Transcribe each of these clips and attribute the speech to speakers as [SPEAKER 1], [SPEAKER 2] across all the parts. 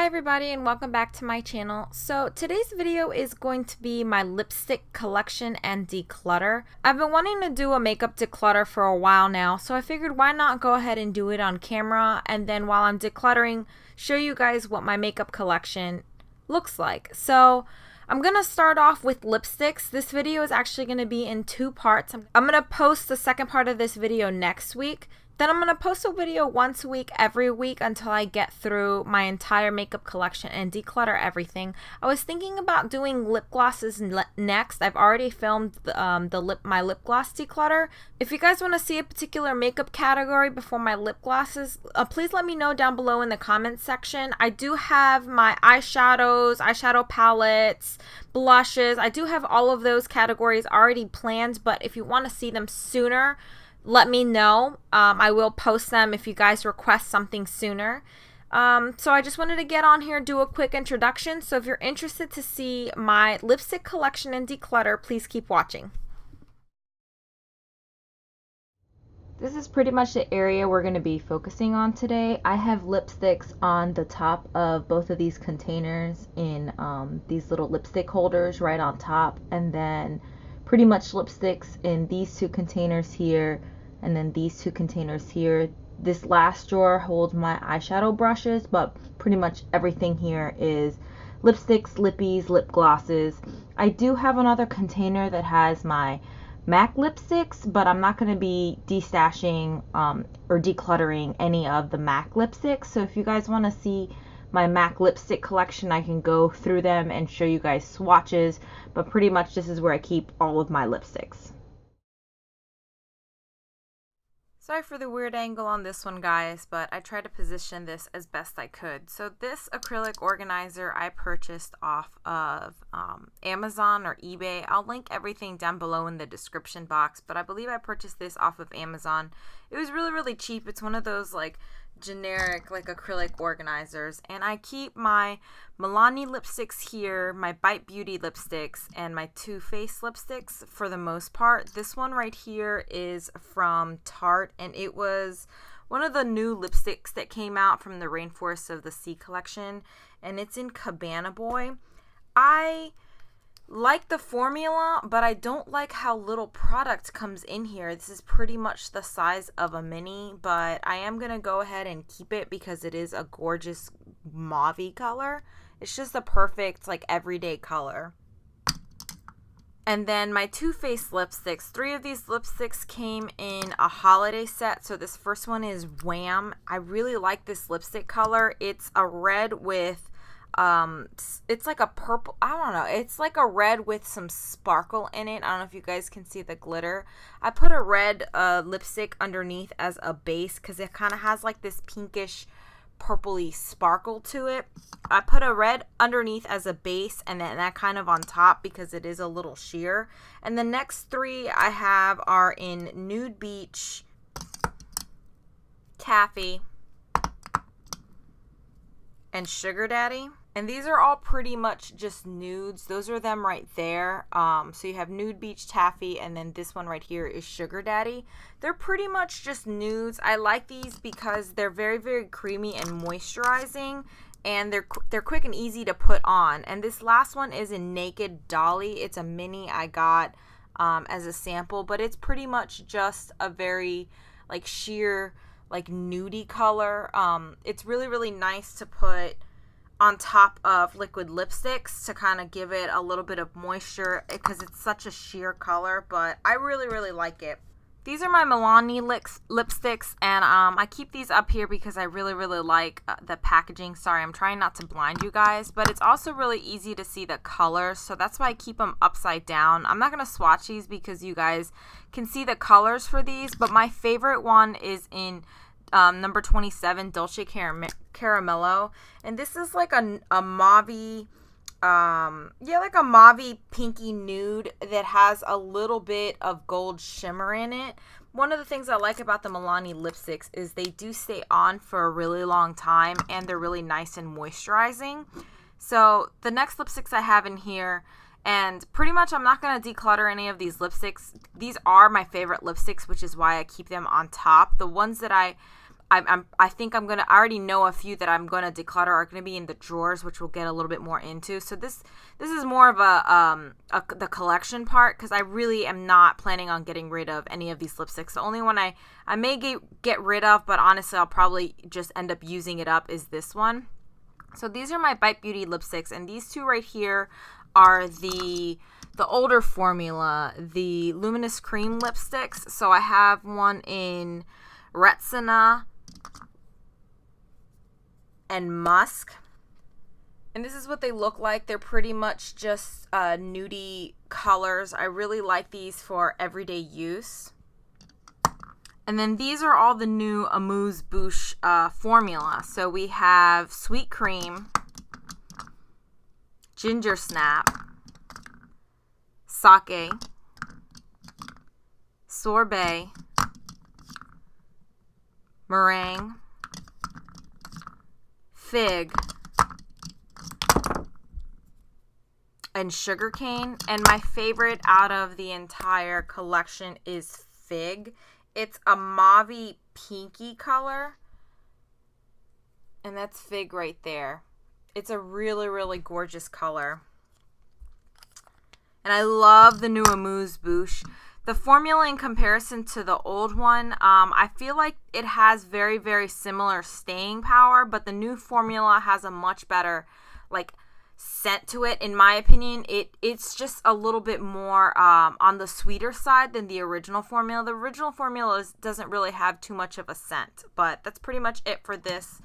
[SPEAKER 1] everybody, and welcome back to my channel. So today's video is going to be my lipstick collection and declutter. I've been wanting to do a makeup declutter for a while now, so I figured why not go ahead and do it on camera, and then while I'm decluttering, show you guys what my makeup collection looks like. So I'm gonna start off with lipsticks. This video is actually gonna be in two parts. I'm gonna post the second part of this video next week. Then I'm going to post a video once a week, every week, until I get through my entire makeup collection and declutter everything. I was thinking about doing lip glosses next. I've already filmed my lip gloss declutter. If you guys want to see a particular makeup category before my lip glosses, please let me know down below in the comments section. I do have my eyeshadows, eyeshadow palettes, blushes. I do have all of those categories already planned, but if you want to see them sooner, let me know. I will post them if you guys request something sooner. So I just wanted to get on here and do a quick introduction. So if you're interested to see my lipstick collection and declutter, please keep watching. This is pretty much the area we're going to be focusing on today. I have lipsticks on the top of both of these containers in these little lipstick holders right on top, and then pretty much lipsticks in these two containers here, and then these two containers here. This last drawer holds my eyeshadow brushes, but pretty much everything here is lipsticks, lippies, lip glosses. I do have another container that has my MAC lipsticks, but I'm not going to be destashing or decluttering any of the MAC lipsticks. So if you guys want to see my MAC lipstick collection, I can go through them and show you guys swatches, but pretty much this is where I keep all of my lipsticks. Sorry for the weird angle on this one, guys, but I tried to position this as best I could. So this acrylic organizer I purchased off of Amazon or eBay. I'll link everything down below in the description box, but I believe I purchased this off of Amazon. It was really cheap. It's one of those like generic like acrylic organizers, and I keep my Milani lipsticks here, my Bite Beauty lipsticks, and my Too Faced lipsticks for the most part. This one right here is from Tarte, and it was one of the new lipsticks that came out from the Rainforests of the Sea collection, and it's in Cabana Boy. I like the formula, but I don't like how little product comes in here. This is pretty much the size of a mini, but I am going to go ahead and keep it because it is a gorgeous mauve-y color. It's just a perfect, like, everyday color. And then my Too Faced lipsticks. 3 of these lipsticks came in a holiday set. So this first one is Wham. I really like this lipstick color. It's a red with it's like a purple, I don't know, it's like a red with some sparkle in it. I don't know if you guys can see the glitter. I put a red lipstick underneath as a base because it kind of has like this pinkish purpley sparkle to it. I put a red underneath as a base, and then that kind of on top because it is a little sheer. And the next 3 I have are in Nude Beach, Taffy, and Sugar Daddy. And these are all pretty much just nudes. Those are them right there. So you have Nude Beach, Taffy, and then this one right here is Sugar Daddy. They're pretty much just nudes. I like these because they're very creamy and moisturizing, and they're quick and easy to put on. And this last one is in Naked Dolly. It's a mini I got as a sample, but it's pretty much just a very like sheer like nudie color. It's really nice to put on top of liquid lipsticks to kind of give it a little bit of moisture because it's such a sheer color, but I really like it. These are my Milani lipsticks, and I keep these up here because I really like the packaging. Sorry, I'm trying not to blind you guys, but it's also really easy to see the colors, so that's why I keep them upside down. I'm not going to swatch these because you guys can see the colors for these, but my favorite one is in number 27, Dolce Caramello, and this is like a mauve, like a mauve pinky nude that has a little bit of gold shimmer in it. One of the things I like about the Milani lipsticks is they do stay on for a really long time, and they're really nice and moisturizing. So the next lipsticks I have in here, and pretty much I'm not going to declutter any of these lipsticks. These are my favorite lipsticks, which is why I keep them on top. The ones that I I think I already know a few that I'm gonna declutter are gonna be in the drawers, which we'll get a little bit more into. So this is more of the collection part, because I really am not planning on getting rid of any of these lipsticks. The only one I may get rid of, but honestly I'll probably just end up using it up, is this one. So these are my Bite Beauty lipsticks, and these two right here are the older formula, the Luminous Cream lipsticks. So I have one in Retsina and Musk, and this is what they look like. They're pretty much just nudie colors. I really like these for everyday use. And then these are all the new Amuse Bouche formula. So we have Sweet Cream, Ginger Snap, Sake, Sorbet, Meringue, Fig, and Sugarcane. And my favorite out of the entire collection is Fig. It's a mauve pinky color, and that's Fig right there. It's a really, really gorgeous color. And I love the new Amuse Bouche. The formula in comparison to the old one, I feel like it has very, very similar staying power, but the new formula has a much better like scent to it. In my opinion, it's just a little bit more on the sweeter side than the original formula. The original formula doesn't really have too much of a scent, but that's pretty much it for this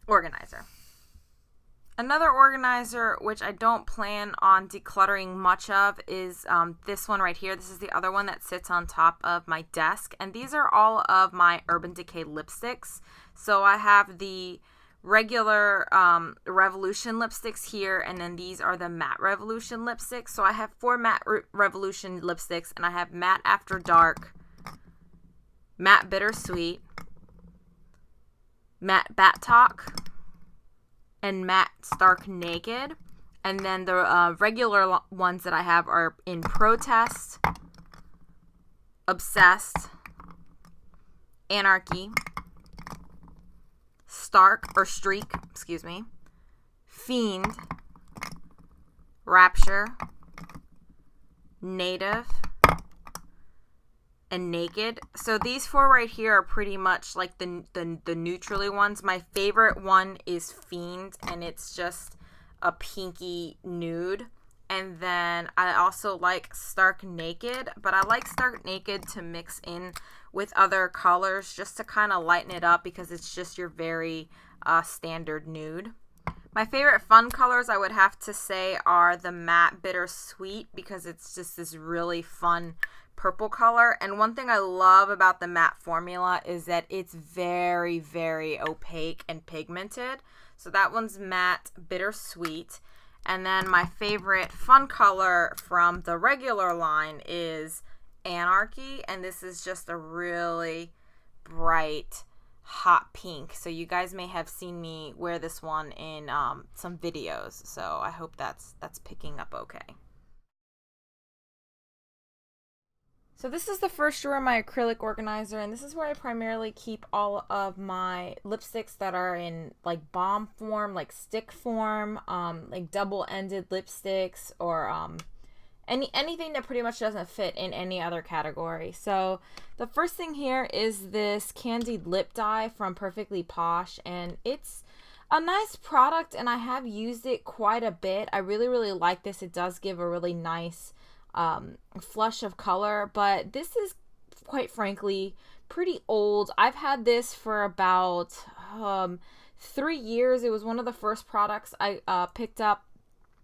[SPEAKER 1] organizer. Another organizer, which I don't plan on decluttering much of, is this one right here. This is the other one that sits on top of my desk, and these are all of my Urban Decay lipsticks. So I have the regular Revolution lipsticks here, and then these are the Matte Revolution lipsticks. So I have 4 Matte Revolution lipsticks, and I have Matte After Dark, Matte Bittersweet, Matte Bat Talk, and Matte Stark Naked. And then the regular ones that I have are in Protest, Obsessed, Anarchy, Streak, Fiend, Rapture, Native, and Naked. So these 4 right here are pretty much like the neutrally ones. My favorite one is Fiend, and it's just a pinky nude. And then I also like Stark Naked, but I like Stark Naked to mix in with other colors just to kind of lighten it up, because it's just your very standard nude. My favorite fun colors, I would have to say, are the Matte Bittersweet, because it's just this really fun purple color. And one thing I love about the matte formula is that it's very, very opaque and pigmented. So that one's Matte Bittersweet. And then my favorite fun color from the regular line is Anarchy, and this is just a really bright hot pink. So you guys may have seen me wear this one in some videos, so I hope that's picking up okay. So this is the first drawer of my acrylic organizer, and this is where I primarily keep all of my lipsticks that are in like bomb form, like stick form, like double-ended lipsticks, or anything that pretty much doesn't fit in any other category. So the first thing here is this candied lip dye from Perfectly Posh, and it's a nice product, and I have used it quite a bit. I really, really like this. It does give a really nice flush of color, but this is quite frankly pretty old. I've had this for about 3 years. It was one of the first products I picked up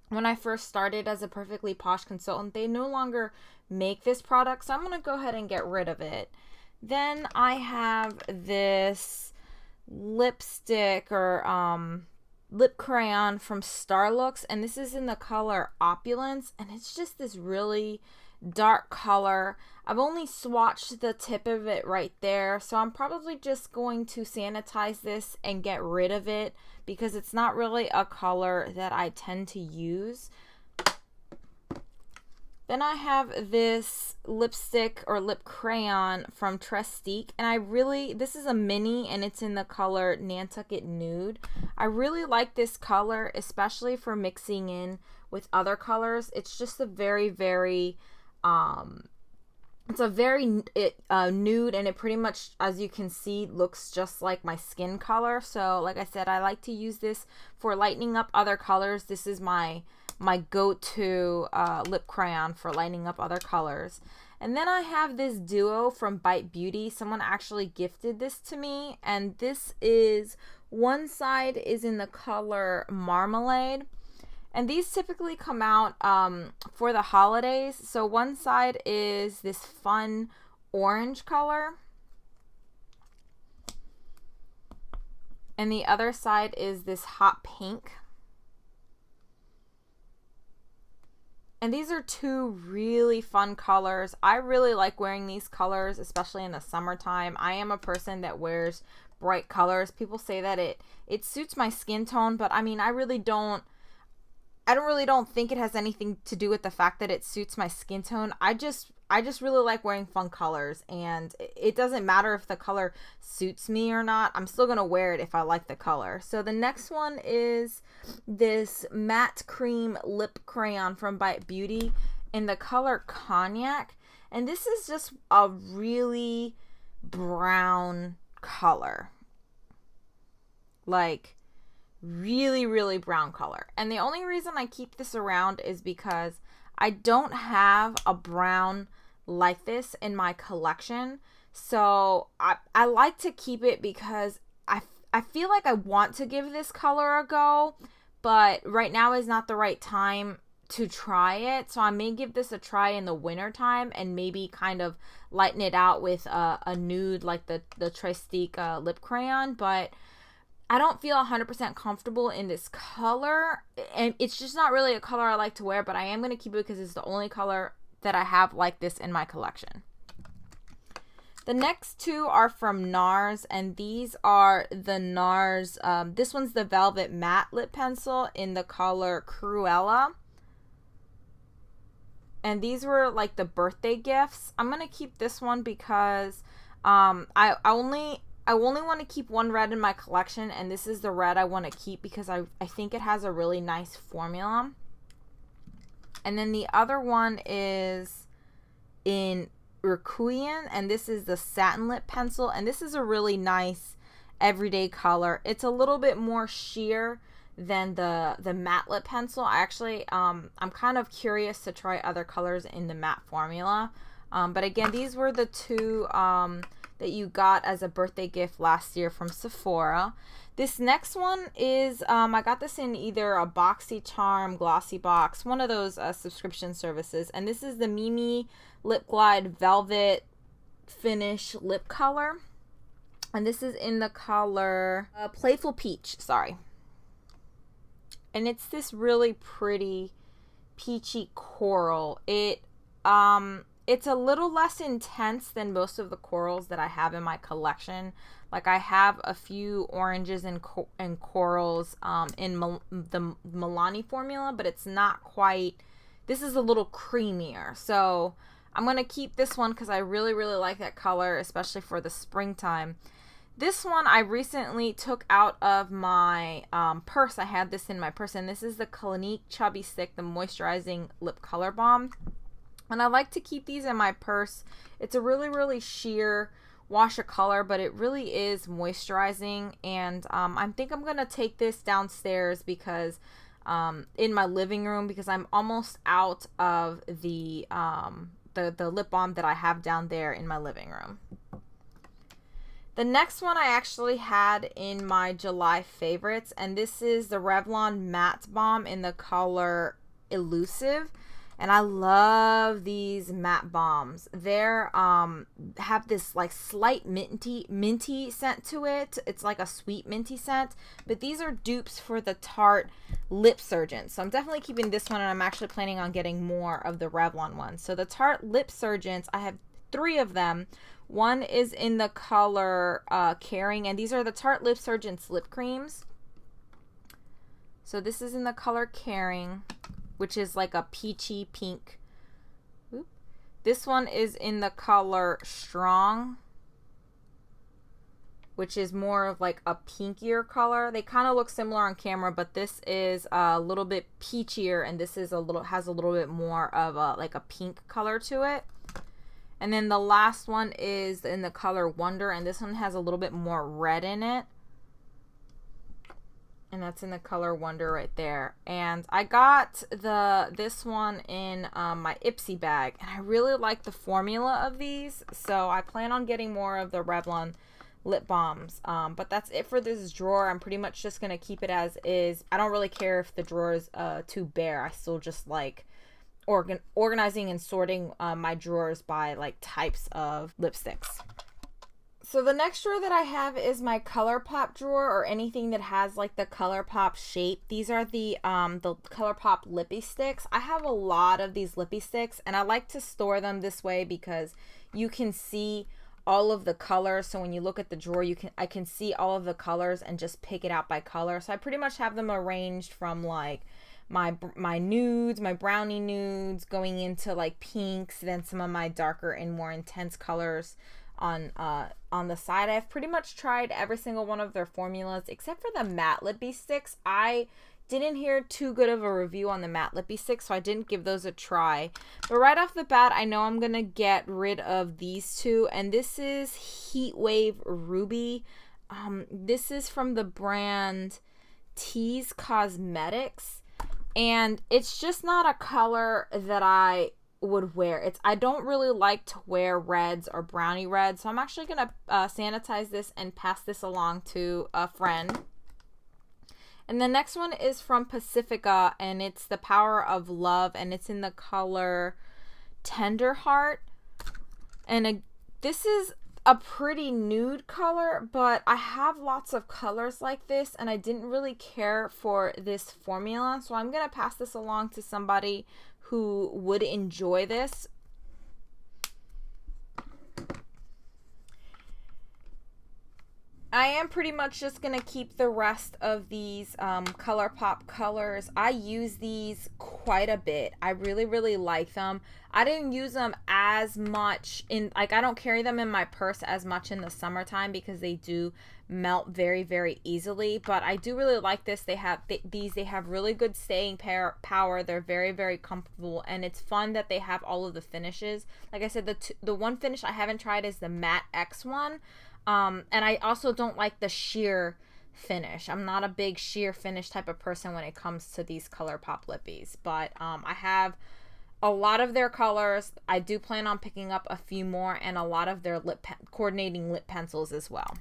[SPEAKER 1] when I first started as a Perfectly Posh consultant. They no longer make this product, so I'm gonna go ahead and get rid of it. Then I have this lipstick or lip crayon from Starlooks, and this is in the color Opulence, and it's just this really dark color. I've only swatched the tip of it right there, so I'm probably just going to sanitize this and get rid of it, because it's not really a color that I tend to use. Then I have this lipstick or lip crayon from Trestique, and this is a mini and it's in the color Nantucket Nude. I really like this color, especially for mixing in with other colors. It's just a very, very, it's a very nude, and it pretty much, as you can see, looks just like my skin color. So like I said, I like to use this for lightening up other colors. This is my go-to lip crayon for lighting up other colors. And then I have this duo from Bite Beauty. Someone actually gifted this to me, and this is, one side is in the color Marmalade, and these typically come out for the holidays. So one side is this fun orange color, and the other side is this hot pink. And these are two really fun colors. I really like wearing these colors, especially in the summertime. I am a person that wears bright colors. People say that it suits my skin tone, but I mean, I really don't think it has anything to do with the fact that it suits my skin tone. I just really like wearing fun colors, and it doesn't matter if the color suits me or not. I'm still going to wear it if I like the color. So the next one is this matte cream lip crayon from Bite Beauty in the color Cognac. And this is just a really brown color. Like, really, really brown color. And the only reason I keep this around is because I don't have a brown like this in my collection. So I like to keep it because I feel like I want to give this color a go, but right now is not the right time to try it. So I may give this a try in the winter time and maybe kind of lighten it out with a nude like the Trestique lip crayon, but I don't feel 100% comfortable in this color, and it's just not really a color I like to wear, but I am going to keep it because it's the only color that I have like this in my collection. The next two are from NARS, and these are the NARS, this one's the Velvet Matte Lip Pencil in the color Cruella. And these were like the birthday gifts. I'm going to keep this one because I only want to keep one red in my collection, and this is the red I want to keep because I think it has a really nice formula. And then the other one is in Requiem, and this is the Satin Lip Pencil, and this is a really nice everyday color. It's a little bit more sheer than the matte lip pencil. I actually, I'm kind of curious to try other colors in the matte formula. But again, these were the two that you got as a birthday gift last year from Sephora. This next one is, I got this in either a BoxyCharm, Glossy Box, one of those subscription services. And this is the Mimi Lip Glide Velvet Finish Lip Color. And this is in the color Playful Peach, sorry. And it's this really pretty peachy coral. It's a little less intense than most of the corals that I have in my collection. Like I have a few oranges and corals in the Milani formula, but it's not quite, this is a little creamier. So I'm going to keep this one because I really, really like that color, especially for the springtime. This one I recently took out of my purse. I had this in my purse, and this is the Clinique Chubby Stick, the Moisturizing Lip Color Balm. And I like to keep these in my purse. It's a really, really sheer wash of color, but it really is moisturizing. And I think I'm going to take this downstairs because in my living room, because I'm almost out of the lip balm that I have down there in my living room. The next one I actually had in my July favorites, and this is the Revlon Matte Balm in the color Elusive. And I love these matte balms. They're have this like slight minty scent to it. It's like a sweet minty scent. But these are dupes for the Tarte Lip Surgeon. So I'm definitely keeping this one, and I'm actually planning on getting more of the Revlon ones. So the Tarte Lip Surgeons, I have 3 of them. One is in the color Caring, and these are the Tarte Lip Surgeons lip creams. So this is in the color Caring, which is like a peachy pink This one is in the color Strong, which is more of like a pinkier color. They kind of look similar on camera, but this is a little bit peachier, and this is has a little bit more of a like a pink color to it. And then the last one is in the color Wonder, and this one has a little bit more red in it. And that's in the color Wonder right there. And I got this one in my Ipsy bag, and I really like the formula of these, so I plan on getting more of the Revlon lip balms. But that's it for this drawer. I'm pretty much just gonna keep it as is. I don't really care if the drawer is too bare. I still just like organizing and sorting my drawers by like types of lipsticks. So the next drawer that I have is my ColourPop drawer, or anything that has like the ColourPop shape. These are the ColourPop lippy sticks. I have a lot of these lippy sticks, and I like to store them this way because you can see all of the colors. So when you look at the drawer, I can see all of the colors and just pick it out by color. So I pretty much have them arranged from like my nudes, my brownie nudes, going into like pinks, then some of my darker and more intense colors on the side. I've pretty much tried every single one of their formulas except for the matte lippy sticks. I didn't hear too good of a review on the matte lippy sticks, so I didn't give those a try. But right off the bat, I know I'm gonna get rid of these two, and this is Heat Wave Ruby. This is from the brand Tease Cosmetics, and it's just not a color that I would wear. I don't really like to wear reds or brownie reds, so I'm actually gonna sanitize this and pass this along to a friend. And the next one is from Pacifica, and it's the Power of Love, and it's in the color Tender Heart. And this is a pretty nude color, but I have lots of colors like this, and I didn't really care for this formula, so I'm gonna pass this along to somebody who would enjoy this. I am pretty much just gonna keep the rest of these ColourPop colors. I use these quite a bit. I really like them. I didn't use them as much I don't carry them in my purse as much in the summertime because they do melt very easily, but I do really like this. They have really good staying power. They're very comfortable, and it's fun that they have all of the finishes. Like I said, the one finish I haven't tried is the Matte X one. And I also don't like the sheer finish. I'm not a big sheer finish type of person when it comes to these ColourPop lippies, but I have a lot of their colors. I do plan on picking up a few more, and a lot of their coordinating lip pencils as well.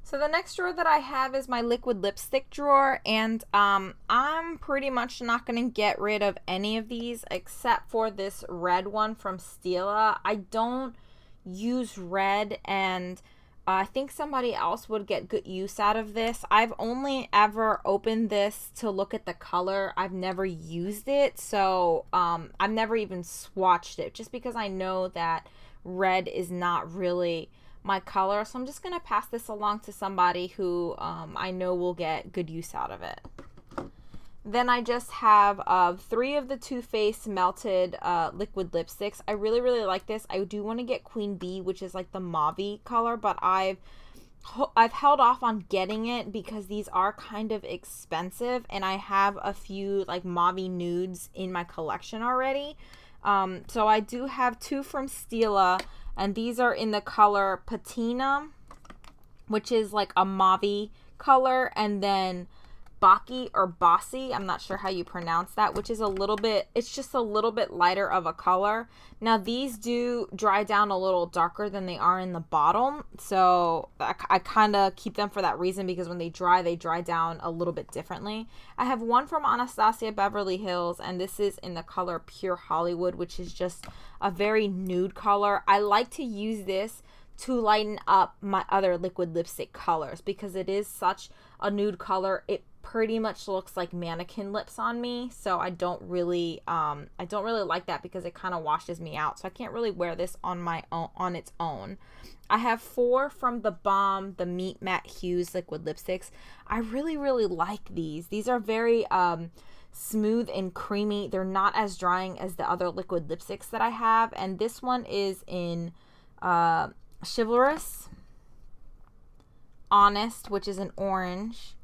[SPEAKER 1] So the next drawer that I have is my liquid lipstick drawer, and I'm pretty much not going to get rid of any of these except for this red one from Stila. I don't use red, and I think somebody else would get good use out of this. I've only ever opened this to look at the color. I've never used it, so I've never even swatched it, just because I know that red is not really my color. So I'm just gonna pass this along to somebody who I know will get good use out of it. Then I just have 3 of the Too Faced melted liquid lipsticks. I really like this. I do want to get Queen Bee, which is like the mauve color, but I've held off on getting it because these are kind of expensive, and I have a few like mauve nudes in my collection already. So I do have 2 from Stila, and these are in the color Patina, which is like a mauve color, and then Baki or Bossy, I'm not sure how you pronounce that, which is it's just a little bit lighter of a color. Now these do dry down a little darker than they are in the bottom, so I kind of keep them for that reason, because when they dry down a little bit differently. I have one from Anastasia Beverly Hills, and this is in the color Pure Hollywood, which is just a very nude color. I like to use this to lighten up my other liquid lipstick colors because it is such a nude color. It pretty much looks like mannequin lips on me, so I don't really like that because it kind of washes me out, so I can't really wear this on my own on its own. I have 4 from the Balm, the Meet Matte Hues liquid lipsticks. I really like these. These are very smooth and creamy. They're not as drying as the other liquid lipsticks that I have. And this one is in Chivalrous, Honest, which is an orange,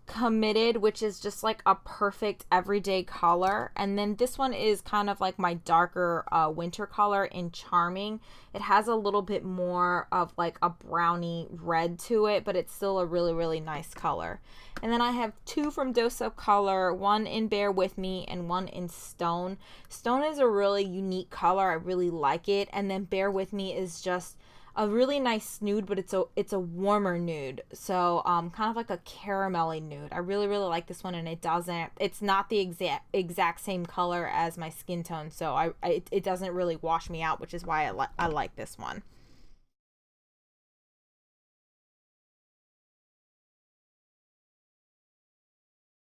[SPEAKER 1] Committed, which is just like a perfect everyday color, and then this one is kind of like my darker winter color in Charming. It has a little bit more of like a brownie red to it, but it's still a really, really nice color. And then I have two from Dose of Color, one in Bear With Me and one in Stone. Stone is a really unique color. I really like it. And then Bear With Me is just a really nice nude, but it's a warmer nude, so kind of like a caramelly nude. I really, really like this one, and it's not the exact same color as my skin tone, so it doesn't really wash me out, which is why I like this one.